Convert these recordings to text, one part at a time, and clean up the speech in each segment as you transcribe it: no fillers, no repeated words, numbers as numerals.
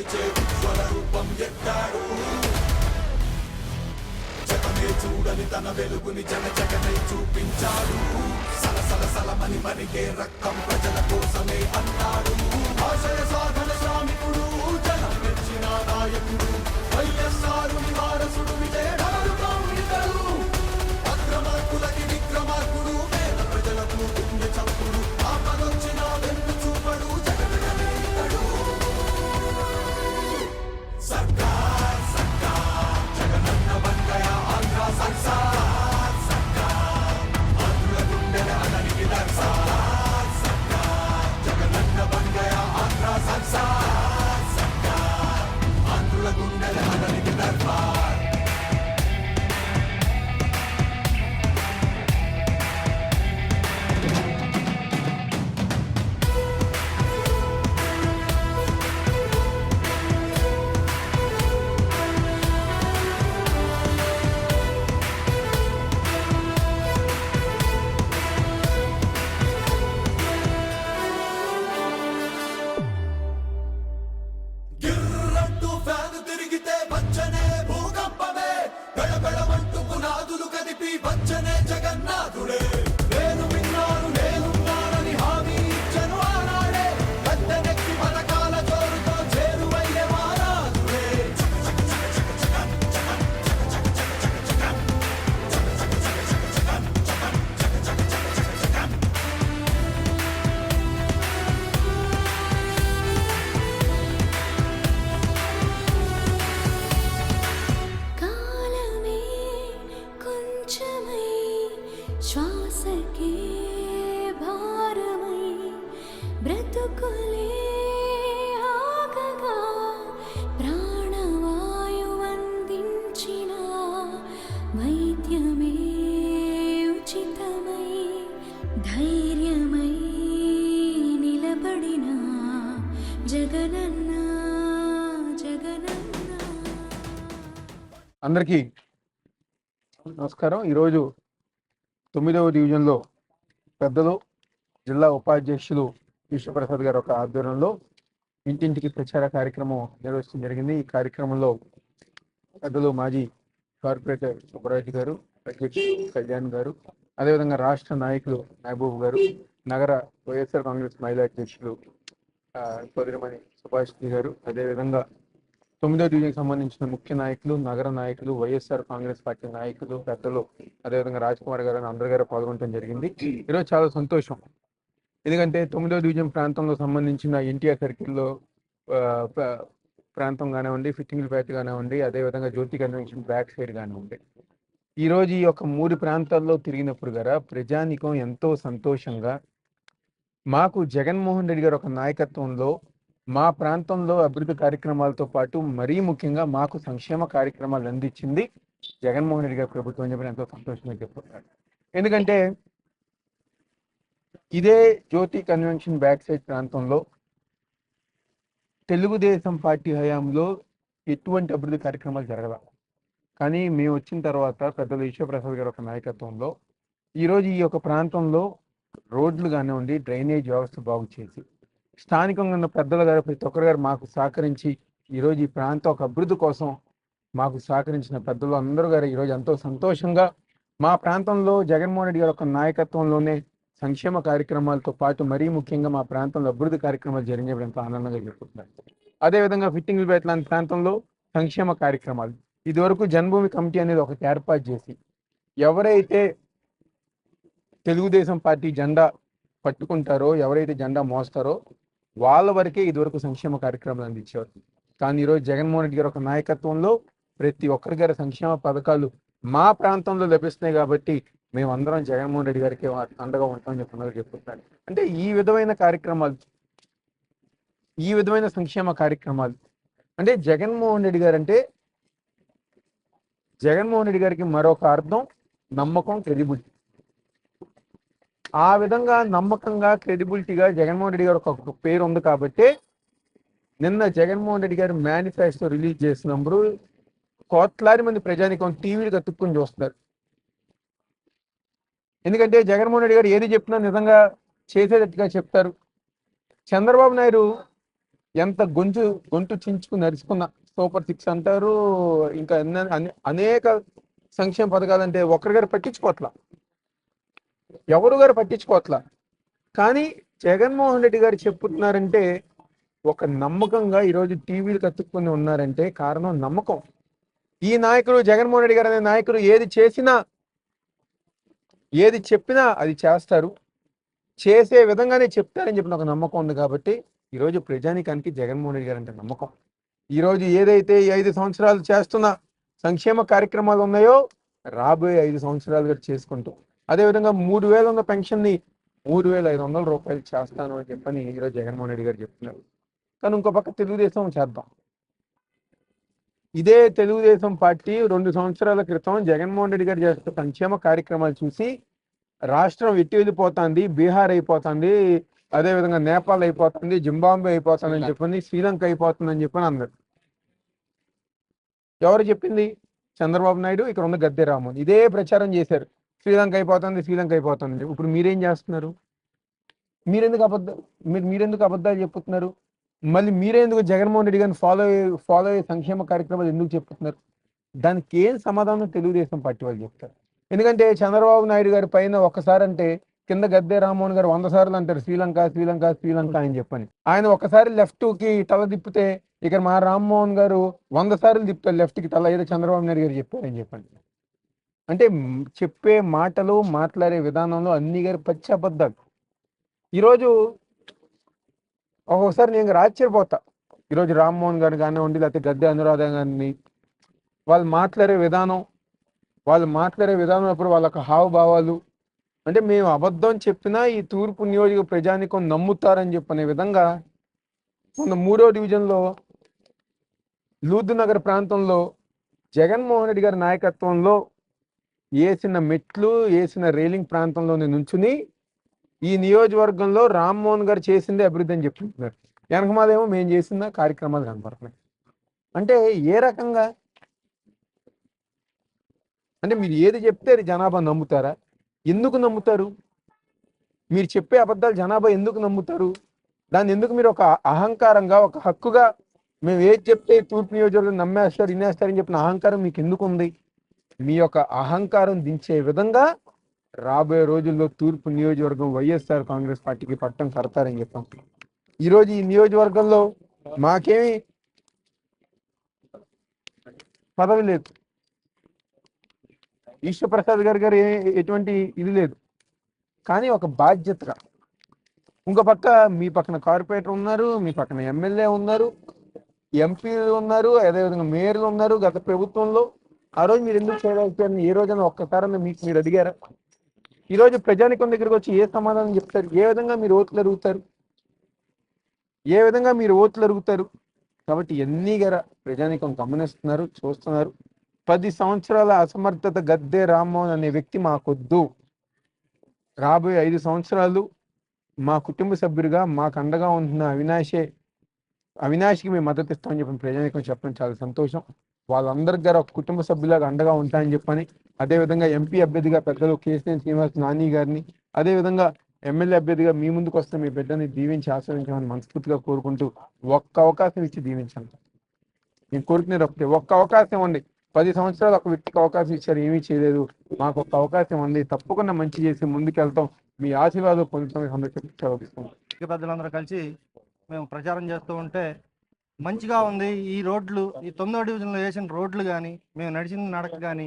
కొలిచే ఉజ్వల రూపం ఎత్తాడు. జగమే చూడని తన వెలుగుని జగనై చూపించాడు. సలసల సలమని మరిగే రక్తం ప్రజల కోసమే అన్నాడు. ఆశయ సాధన శ్రామికుడు, జనం మెచ్చిన నాయకుడు, వైఎస్ఆరుని వారసుడు, విజయడాలుగా ఇతడు. అక్రమార్కులకి విక్రమార్కుడు, పేద ప్రజలకు గుండె చప్పుడు, ఆపదొచ్చిన వెన్ను చూపడు, జగననే ఇతడు. సర్కార్ సర్కార్ జగనన్న బంకయ ఆంధ్ర సర్కార్ సర్కార్ ఆంధ్రుల గుండెల అలనికి దర్శార్ సర్కార్ జగనన్న బంకయ ఆంధ్ర సర్కార్ సర్కార్ ఆంధ్రుల గుండెల అలనికి దర్బార్. గిర్రంటూ ఫ్యాను తిరిగితే వచ్చనే భూకంపమే, గడగడమంటూ పునాదులు కదిపి వచ్చనే జగన్నాథుడే. నేను విన్నాను నేనున్నానని హామీ ఇచ్చను ఆనాడే, గద్దెనెక్కి పథకాల జోరుతో చేరువయ్యే మారాదుడే. కాలమే కొంచెమై శ్వాసకే భారమై బ్రతుకులే ఆగగా ప్రాణవాయువందించిన వైద్యమే ఉచితమై ధైర్యమై నిలబడిన జగనన్న జగనన్న. అందరికీ నమస్కారం. ఈరోజు 9వ డివిజన్లో పెద్దలు జిల్లా ఉపాధ్యక్షులు విశ్వప్రసాద్ గారు ఒక ఆధ్వర్యంలో ఇంటింటికి ప్రచార కార్యక్రమం నిర్వహించడం జరిగింది. ఈ కార్యక్రమంలో పెద్దలు మాజీ కార్పొరేటర్ సుబ్బరాజు గారు, అధ్యక్షులు కళ్యాణ్ గారు, అదేవిధంగా రాష్ట్ర నాయకులు మహబూబ్ గారు, నగర వైఎస్ఆర్ కాంగ్రెస్ మహిళా అధ్యక్షులు సోదరిమణి సుభాష్ గారు, అదేవిధంగా 9వ డివిజన్కి సంబంధించిన ముఖ్య నాయకులు, నగర నాయకులు, వైఎస్ఆర్ కాంగ్రెస్ పార్టీ నాయకులు, పెద్దలు, అదేవిధంగా రాజ్ కుమార్ గారు, అందరి గారు పాల్గొనడం జరిగింది. ఈరోజు చాలా సంతోషం, ఎందుకంటే 9వ డివిజన్ ప్రాంతంలో సంబంధించిన ఎన్టీఆర్ సర్కిల్లో ప్రాంతం కానివ్వండి, ఫిట్టింగ్ ప్యాట్ కానివ్వండి, అదేవిధంగా జ్యోతి కన్వెన్షన్ బ్యాక్ సైడ్ కానివ్వండి, ఈరోజు ఈ యొక్క 3 ప్రాంతాల్లో తిరిగినప్పుడు గారా ప్రజానికం ఎంతో సంతోషంగా మాకు జగన్మోహన్ రెడ్డి గారు ఒక నాయకత్వంలో మా ప్రాంతంలో అభివృద్ధి కార్యక్రమాలతో పాటు మరీ ముఖ్యంగా మాకు సంక్షేమ కార్యక్రమాలు అందించింది జగన్మోహన్ రెడ్డి గారి ప్రభుత్వం అని చెప్పి ఎంతో సంతోషంగా చెప్పుకుంటారు. ఎందుకంటే ఇదే జ్యోతి కన్వెన్షన్ బ్యాక్ సైడ్ ప్రాంతంలో తెలుగుదేశం పార్టీ హయాంలో ఎటువంటి అభివృద్ధి కార్యక్రమాలు జరగల. కానీ మేము వచ్చిన తర్వాత పెద్దలు విశ్వప్రసాద్ గారు ఒక నాయకత్వంలో ఈరోజు ఈ యొక్క ప్రాంతంలో రోడ్లు కానివ్వండి, డ్రైనేజ్ వ్యవస్థ బాగు చేసి స్థానికంగా ఉన్న పెద్దల గారు ప్రతి ఒక్కరు గారు మాకు సహకరించి ఈరోజు ఈ ప్రాంతం ఒక అభివృద్ధి కోసం మాకు సహకరించిన పెద్దలు అందరూ గారు ఈరోజు ఎంతో సంతోషంగా మా ప్రాంతంలో జగన్మోహన్ రెడ్డి గారు ఒక నాయకత్వంలోనే సంక్షేమ కార్యక్రమాలతో పాటు మరీ ముఖ్యంగా మా ప్రాంతంలో అభివృద్ధి కార్యక్రమాలు జరిగినప్పుడు ఎంతో ఆనందంగా చెప్పుకుంటున్నారు. అదేవిధంగా ఫిట్టింగ్ బేట్ లాంటి ప్రాంతంలో సంక్షేమ కార్యక్రమాలు ఇదివరకు జన్మభూమి కమిటీ అనేది ఒకటి ఏర్పాటు చేసి ఎవరైతే తెలుగుదేశం పార్టీ జెండా పట్టుకుంటారో, ఎవరైతే జెండా మోస్తారో వాళ్ళ వరకే ఇదివరకు సంక్షేమ కార్యక్రమాలు అందించేవారు. కానీ ఈరోజు జగన్మోహన్ రెడ్డి గారు ఒక నాయకత్వంలో ప్రతి ఒక్కరి గారి సంక్షేమ పథకాలు మా ప్రాంతంలో లభిస్తున్నాయి కాబట్టి మేమందరం జగన్మోహన్ రెడ్డి గారికి అండగా ఉంటామని చెప్పుకుంటున్నారు. అంటే ఈ విధమైన కార్యక్రమాలు, ఈ విధమైన సంక్షేమ కార్యక్రమాలు అంటే జగన్మోహన్ రెడ్డి గారు అంటే జగన్మోహన్ రెడ్డి గారికి మరొక అర్థం నమ్మకం, క్రెడిబిలిటీ. ఆ విధంగా నమ్మకంగా, క్రెడిబిలిటీగా జగన్మోహన్ రెడ్డి గారు ఒక పేరు ఉంది కాబట్టి నిన్న జగన్మోహన్ రెడ్డి గారు మేనిఫెస్టో రిలీజ్ చేసినప్పుడు కోట్లాది మంది ప్రజానికం టీవీలు కతుక్కుని చూస్తున్నారు. ఎందుకంటే జగన్మోహన్ రెడ్డి గారు ఏది చెప్పినా నిజంగా చేసేటట్టుగా చెప్తారు. చంద్రబాబు నాయుడు ఎంత గొంతు చించుకుని నరుచుకున్న సూపర్ సిక్స్ అంటారు, ఇంకా అనేక సంక్షేమ పథకాలు అంటే ఒక్కరి గారు పట్టించుకోవట్లా, ఎవరు గారు పట్టించుకోవట్లా. కానీ జగన్మోహన్ రెడ్డి గారు చెప్తున్నారంటే ఒక నమ్మకంగా ఈరోజు టీవీలు కత్తుక్కుని ఉన్నారంటే కారణం నమ్మకం. ఈ నాయకుడు జగన్మోహన్ రెడ్డి గారు అనే నాయకుడు ఏది చేసినా ఏది చెప్పినా అది చేస్తారు, చేసే విధంగానే చెప్తారని చెప్పిన ఒక నమ్మకం ఉంది. కాబట్టి ఈరోజు ప్రజానికానికి జగన్మోహన్ రెడ్డి గారు అంటే నమ్మకం. ఈరోజు ఏదైతే ఈ 5 సంవత్సరాలు చేస్తున్న సంక్షేమ కార్యక్రమాలు ఉన్నాయో రాబోయే 5 సంవత్సరాలు కూడా చేసుకుంటూ, అదేవిధంగా 3,000 ఉన్న పెన్షన్ని 3,500 రూపాయలు చేస్తాను అని చెప్పని ఈరోజు జగన్మోహన్ రెడ్డి గారు చెప్తున్నారు. కానీ ఇంకో పక్క తెలుగుదేశం చేద్దాం. ఇదే తెలుగుదేశం పార్టీ 2 సంవత్సరాల క్రితం జగన్మోహన్ రెడ్డి గారు చేస్తున్న సంక్షేమ కార్యక్రమాలు చూసి రాష్ట్రం ఎట్టి వెళ్ళిపోతుంది, బీహార్ అయిపోతుంది, అదేవిధంగా నేపాల్ అయిపోతుంది, జింబాబ్వే అయిపోతుందని చెప్పని, శ్రీలంక అయిపోతుందని చెప్పని అన్నారు. ఎవరు చెప్పింది? చంద్రబాబు నాయుడు, ఇక్కడ ఉన్న గద్దె రామ్మోహన్ ఇదే ప్రచారం చేశారు, శ్రీలంక అయిపోతుంది. ఇప్పుడు మీరేం చేస్తున్నారు? మీరెందుకు అబద్ధాలు చెప్పుతున్నారు? మళ్ళీ మీరెందుకు జగన్మోహన్ రెడ్డి గారిని ఫాలో అయ్యే సంక్షేమ కార్యక్రమాలు ఎందుకు చెప్తున్నారు? దానికి ఏం సమాధానం తెలుగుదేశం పార్టీ వాళ్ళు చెప్తారు. ఎందుకంటే చంద్రబాబు నాయుడు గారి పైన ఒక్కసారి అంటే కింద గద్దె రామ్మోహన్ గారు 100 సార్లు అంటారు శ్రీలంక అని చెప్పని. ఆయన ఒకసారి లెఫ్ట్ కి తల తిప్పితే ఇక్కడ మా రామ్మోహన్ గారు 100 సార్లు తిప్పుతారు లెఫ్ట్ కి తల, ఏదో చంద్రబాబు నాయుడు గారు చెప్పారని చెప్పండి. అంటే చెప్పే మాటలు, మాట్లాడే విధానంలో అన్ని గారు పచ్చి అబద్ధాలు. ఈరోజు ఒక్కొక్కసారి నేను ఆశ్చర్యపోతా. ఈరోజు రామ్మోహన్ గారు కానివ్వండి, లేకపోతే గద్దె అనురాధ గారిని వాళ్ళు మాట్లాడే విధానం అప్పుడు వాళ్ళ హావభావాలు అంటే మేము అబద్ధం చెప్పినా ఈ తూర్పు నియోజక ప్రజానికం నమ్ముతారని చెప్పనే విధంగా మొన్న 3వ డివిజన్లో లూర్దు నగర్ ప్రాంతంలో జగన్మోహన్ రెడ్డి గారి నాయకత్వంలో వేసిన మెట్లు, వేసిన రైలింగ్ ప్రాంతంలోనే నుంచుని ఈ నియోజకవర్గంలో రామ్మోహన్ గారు చేసిందే అభివృద్ధి అని చెప్తున్నారు. వెనకమాదేమో మేము చేసిన కార్యక్రమాలు కనపడుతున్నాయి. అంటే ఏ రకంగా? అంటే మీరు ఏది చెప్తే అది జనాభా నమ్ముతారా? ఎందుకు నమ్ముతారు? మీరు చెప్పే అబద్ధాలు జనాభా ఎందుకు నమ్ముతారు? దాన్ని ఎందుకు మీరు ఒక అహంకారంగా, ఒక హక్కుగా మేము ఏది చెప్తే తూర్పు నియోజకవర్గం నమ్మేస్తారు, ఇన్నేస్తారని చెప్పిన అహంకారం మీకు ఎందుకు ఉంది? మీ యొక్క అహంకారం దించే విధంగా రాబోయే రోజుల్లో తూర్పు నియోజకవర్గం వైఎస్ఆర్ కాంగ్రెస్ పార్టీకి పట్టం కడతారని చెప్పాం. ఈరోజు ఈ నియోజకవర్గంలో మాకేమి పదవి లేదు, ఈశ్వరప్రసాద్ గారు ఎటువంటి ఇది లేదు. కానీ ఒక బాధ్యతగా ఇంకో పక్క మీ పక్కన కార్పొరేటర్ ఉన్నారు, మీ పక్కన ఎమ్మెల్యే ఉన్నారు, ఎంపీలు ఉన్నారు, అదేవిధంగా మేయర్లు ఉన్నారు. గత ప్రభుత్వంలో ఆ రోజు మీరు ఎందుకు చేయలేకపోయారు? ఏ రోజైనా ఒక్కసారన్నా మీరు అడిగారా? ఈరోజు ప్రజానికం దగ్గరికి వచ్చి ఏ సమాధానం చెప్తారు? ఏ విధంగా మీరు ఓట్లు అడుగుతారు? కాబట్టి ఎన్ని గర ప్రజానికం గమనిస్తున్నారు, చూస్తున్నారు. 10 సంవత్సరాల అసమర్థత గద్దె రామ్మోహన్ అనే వ్యక్తి మాకొద్దు. రాబోయే 5 సంవత్సరాలు మా కుటుంబ సభ్యుడిగా మాకు అండగా ఉంటున్న అవినాష్కి మేము మద్దతు ఇస్తామని చెప్పి ప్రజానికం చెప్పడం చాలా సంతోషం. వాళ్ళందరి గారు ఒక కుటుంబ సభ్యులాగా అండగా ఉంటాయని చెప్పని, అదేవిధంగా ఎంపీ అభ్యర్థిగా పెద్దలు కేసీఆర్ శ్రీనివాస్ నాని గారిని, అదేవిధంగా ఎమ్మెల్యే అభ్యర్థిగా మీ ముందుకు వస్తే మీ బిడ్డని దీవించి ఆశ్రయించమని మనస్ఫూర్తిగా కోరుకుంటూ ఒక్క అవకాశం ఇచ్చి దీవించండి. నేను కోరుకునేది ఒకటి, ఒక్క అవకాశం ఇవ్వండి. 10 సంవత్సరాలు ఒక వ్యక్తికి అవకాశం ఇచ్చారు, ఏమీ చేయలేదు. మాకు ఒక అవకాశం ఉంది, తప్పకుండా మంచి చేసి ముందుకెళ్తాం. మీ ఆశీర్వాదం పొందుతాం. పెద్దలందరూ కలిసి మేము ప్రచారం చేస్తూ ఉంటే మంచిగా ఉంది. ఈ రోడ్లు, ఈ 9వ డివిజన్లో వేసిన రోడ్లు కానీ, మేము నడిచిన నడక కానీ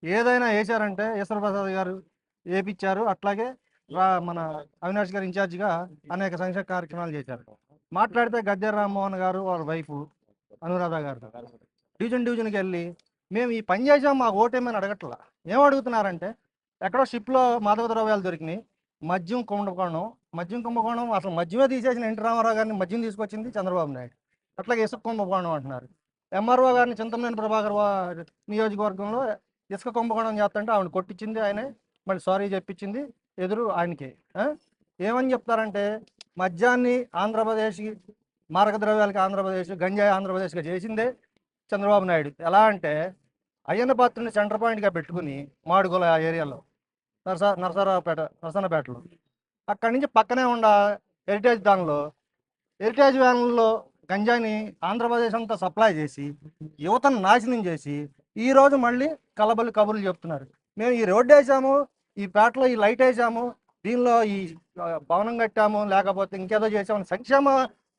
ఏదైనా వేశారంటే ఈశ్వరప్రసాద్ గారు వేపించారు. అట్లాగే మన అవినాష్ గారు ఇన్ఛార్జిగా అనేక సంక్షేమ కార్యక్రమాలు చేశారు. మాట్లాడితే గద్దె రామ్మోహన్ గారు వాళ్ళ వైఫ్ అనురాధ గారు డివిజన్కి వెళ్ళి మేము ఈ పని చేసాం, మాకు ఓటేమని అడగట్లా. ఏం అడుగుతున్నారంటే ఎక్కడో షిప్లో మాదక ద్రవ్యాలు దొరికినాయి, మద్యం కుంభకోణం అసలు మద్యమే తీసేసిన ఎన్టీ రామారావు గారిని మద్యం తీసుకొచ్చింది చంద్రబాబు నాయుడు. అట్లాగే ఇసుక కుంభకోణం అంటున్నారు. ఎంఆర్ఓ గారిని చింతమనేని ప్రభాకర్ నియోజకవర్గంలో ఇసుక కుంభకోణం చేస్తుంటే ఆవిడ కొట్టించింది ఆయనే, మళ్ళీ సారీ చెప్పించింది ఎదురు ఆయనకి. ఏమని చెప్తారంటే మద్యాన్ని ఆంధ్రప్రదేశ్కి, మారక ద్రవ్యాలకి ఆంధ్రప్రదేశ్, గంజాయి ఆంధ్రప్రదేశ్గా చేసిందే చంద్రబాబు నాయుడు. ఎలా అంటే అయ్యన్న పాత్రని సెంటర్ పాయింట్గా పెట్టుకుని మాడుగుల ఏరియాలో నరసన్నపేటలో అక్కడి నుంచి పక్కనే ఉన్న హెరిటేజ్ వ్యాన్లో గంజాయిని ఆంధ్రప్రదేశ్ అంతా సప్లై చేసి యువతను నాశనం చేసి ఈరోజు మళ్ళీ కలబలి కబుర్లు చెప్తున్నారు. మేము ఈ రోడ్డు వేసాము, ఈ పేటలో ఈ లైట్ వేసాము, దీనిలో ఈ భవనం కట్టాము, లేకపోతే ఇంకేదో చేసాము, సంక్షేమ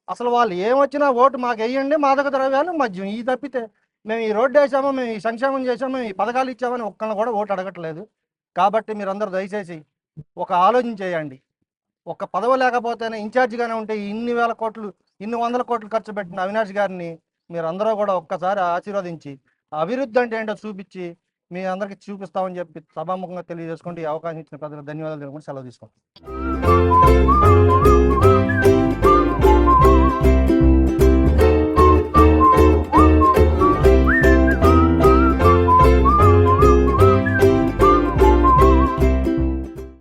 అసలు వాళ్ళు ఏమొచ్చినా ఓటు మాకు వేయండి, మాదక ద్రవ్యాలు మద్యం ఈ తప్పితే మేము ఈ రోడ్డు వేసాము, మేము ఈ సంక్షేమం చేసాము, మేము ఈ పథకాలు ఇచ్చామని ఒక్కళ్ళని కూడా ఓటు అడగట్లేదు. కాబట్టి మీరందరూ దయచేసి ఒక ఆలోచన చేయండి. ఒక పదవి లేకపోతేనే ఇన్ఛార్జిగానే ఉంటే ఇన్ని వేల కోట్లు, ఇన్ని వందల కోట్లు ఖర్చు పెట్టిన అవినాష్ గారిని మీరందరూ కూడా ఒక్కసారి ఆశీర్వదించి అభివృద్ధి అంటే ఏంటో చూపించి మీ అందరికీ చూపిస్తామని చెప్పి సభాముఖంగా తెలియజేసుకుంటూ ఈ అవకాశం ఇచ్చిన ప్రజలకు ధన్యవాదాలు తెలుపుకుంటూ సెలవు తీసుకుంటాం.